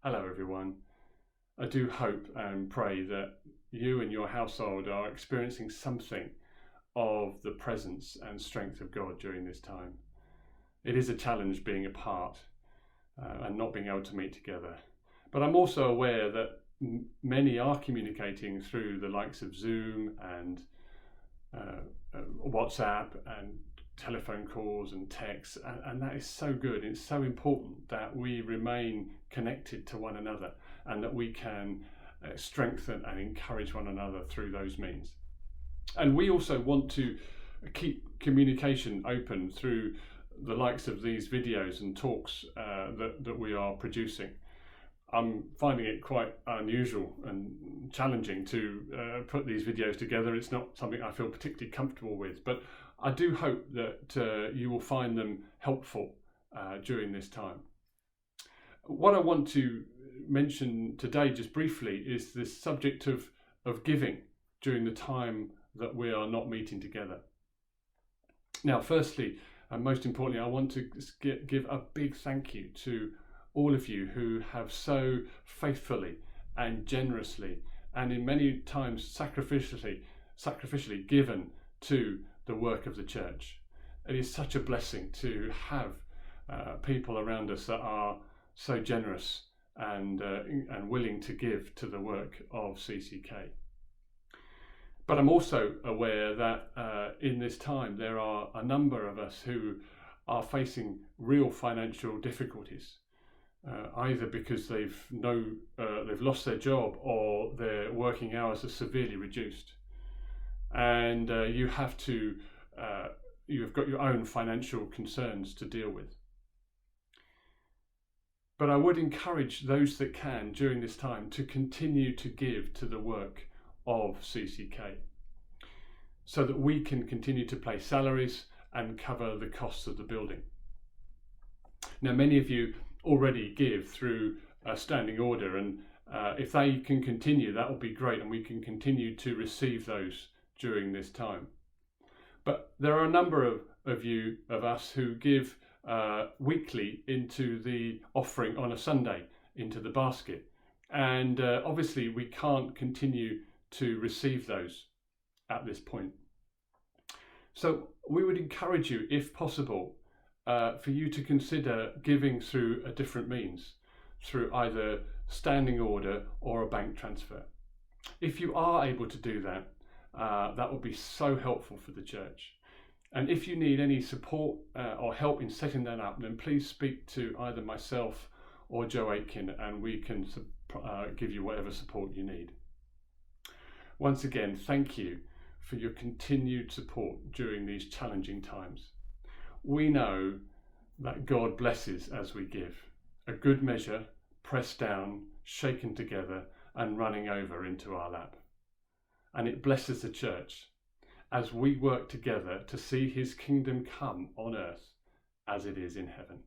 Hello everyone. I do hope and pray that you and your household are experiencing something of the presence and strength of God during this time. It is a challenge being apart and not being able to meet together. But I'm also aware that many are communicating through the likes of Zoom and WhatsApp and telephone calls and texts, and that is so good. It's so important that we remain connected to one another and that we can strengthen and encourage one another through those means. And we also want to keep communication open through the likes of these videos and talks that we are producing. I'm finding it quite unusual and challenging to put these videos together. It's not something I feel particularly comfortable with, but I do hope that you will find them helpful during this time. What I want to mention today just briefly is this subject of giving during the time that we are not meeting together. Now, firstly, and most importantly, I want to give a big thank you to all of you who have so faithfully and generously and in many times sacrificially given to the work of the church. It is such a blessing to have people around us that are so generous and willing to give to the work of CCK. But I'm also aware that in this time there are a number of us who are facing real financial difficulties. Either because they've lost their job or their working hours are severely reduced, and you've got your own financial concerns to deal with. But I would encourage those that can during this time to continue to give to the work of CCK, so that we can continue to pay salaries and cover the costs of the building. Now, many of you already give through a standing order, and if they can continue, that will be great, and we can continue to receive those during this time. But there are a number of us who give weekly into the offering on a Sunday into the basket, and obviously we can't continue to receive those at this point. So we would encourage you, if possible, for you to consider giving through a different means, through either standing order or a bank transfer. If you are able to do that, that will be so helpful for the church. And if you need any support or help in setting that up, then please speak to either myself or Joe Aitken, and we can give you whatever support you need. Once again, thank you for your continued support during these challenging times. We know that God blesses as we give, a good measure, pressed down, shaken together, and running over into our lap. And it blesses the church as we work together to see his kingdom come on earth as it is in heaven.